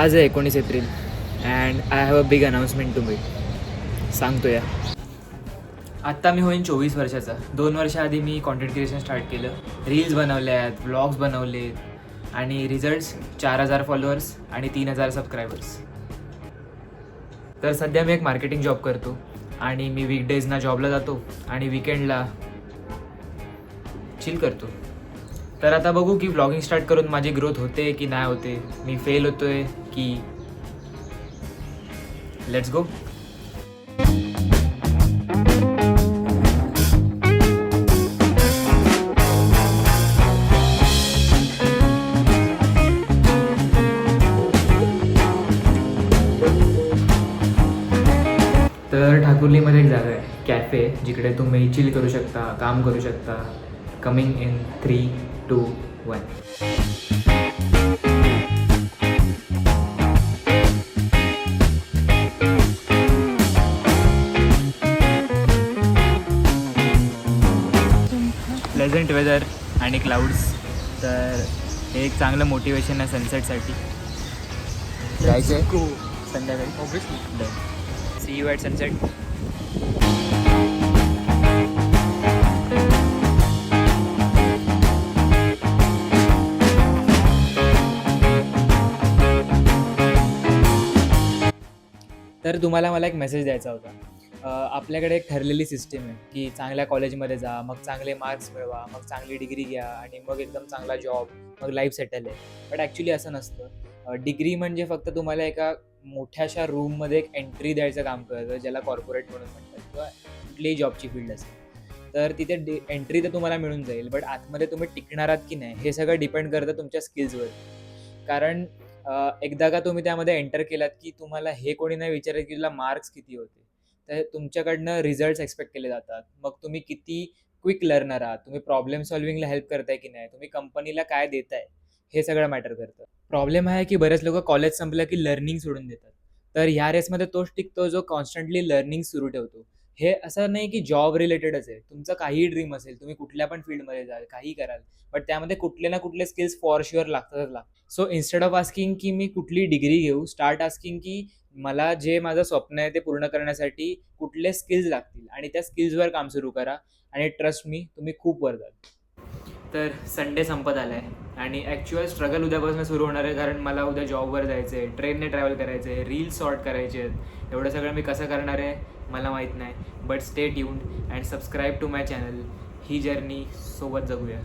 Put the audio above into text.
आज आहे 19 April and I have a big announcement to make. सांगतो या. आत्ता मी होईन 24 वर्षाचा. 2 वर्षाआधी मी कॉन्टेंट क्रिएशन स्टार्ट केलं. रील्स बनवले आहेत, व्लॉग्स बनवलेत आणि रिझल्ट्स 4000 फॉलोअर्स आणि 3000 सबस्क्रायबर्स. तर सध्या मी एक मार्केटिंग जॉब करतो आणि मी वीकडेजना जॉबला जातो आणि विकेंडला चिल करतो. तर आता बघू की व्लॉगिंग स्टार्ट करून माझी ग्रोथ होते की नाही होते, मी फेल होतोय की. Let's go. तर ठाकुर्लीमध्ये एक जागा आहे, कॅफे, जिकडे तुम्ही चिल करू शकता, काम करू शकता. Coming in 3, 2, 1. प्लेझंट वेदर आणि क्लाउड्स. तर हे एक चांगलं मोटिवेशन आहे सनसेटसाठी. जायचं आहे संध्याकाळी obviously. See you at sunset. तर तुम्हाला मला एक मेसेज द्यायचा होता. आपल्याकडे एक ठरलेली सिस्टीम आहे की चांगल्या कॉलेजमध्ये जा, मग चांगले मार्क्स मिळवा, मग चांगली डिग्री घ्या आणि मग एकदम चांगला जॉब, मग लाईफ सेटल आहे. बट ॲक्च्युली असं नसतं. डिग्री म्हणजे फक्त तुम्हाला एका मोठ्याशा रूममध्ये एक एंट्री द्यायचं काम करतं, ज्याला कॉर्पोरेट म्हणून म्हणतात किंवा कुठलीही जॉबची फील्ड असेल. तर तिथे एंट्री तर तुम्हाला मिळून जाईल, बट आतमध्ये तुम्ही टिकणार आहात की नाही हे सगळं डिपेंड करतं तुमच्या स्किल्सवर. कारण एकदा का तुम्ही त्यामध्ये एंटर केलात की तुम्हाला हे कोणी नाही विचारत की तुला मार्क्स किती होते. तर तुमच्याकडनं रिझल्ट्स एक्सपेक्ट केले जातात. मग तुम्ही किती क्विक लर्नर आहात, तुम्ही प्रॉब्लेम सॉल्व्हिंगला हेल्प करताय की नाही, तुम्ही कंपनीला काय देताय, हे सगळं मॅटर करतं. प्रॉब्लेम आहे की बरेच लोक कॉलेज संपलं की लर्निंग सोडून देतात. तर ह्या रेसमध्ये तोच टिकतो जो कॉन्स्टंटली लर्निंग सुरू ठेवतो. हे असं नाही की जॉब रिलेटेडच आहे. तुमचं काहीही ड्रीम असेल, तुम्ही कुठल्या पण फील्डमध्ये जाल, काही कराल, बट त्यामध्ये कुठले ना कुठले स्किल्स फॉर शुअर लागतातच लागतात. सो इन्स्टेड ऑफ आस्किंग की मी कुठली डिग्री घेऊ, स्टार्ट आस्किंग की मला जे माझं स्वप्न आहे ते पूर्ण करण्यासाठी कुठले स्किल्स लागतील आणि त्या स्किल्सवर काम सुरू करा आणि ट्रस्ट मी, तुम्ही खूप वर जाल. तर संडे संपत आला आहे आणि ॲक्च्युअल स्ट्रगल उद्यापासून सुरू होणार आहे. कारण मला उद्या जॉबवर जायचं आहे, ट्रेनने ट्रॅव्हल करायचं आहे, रील्स सॉर्ट करायचे आहेत. एवढं सगळं मी कसं करणार आहे मला माहीत नाही. But stay tuned and subscribe to my channel. ही जर्नी सोबत जगूया.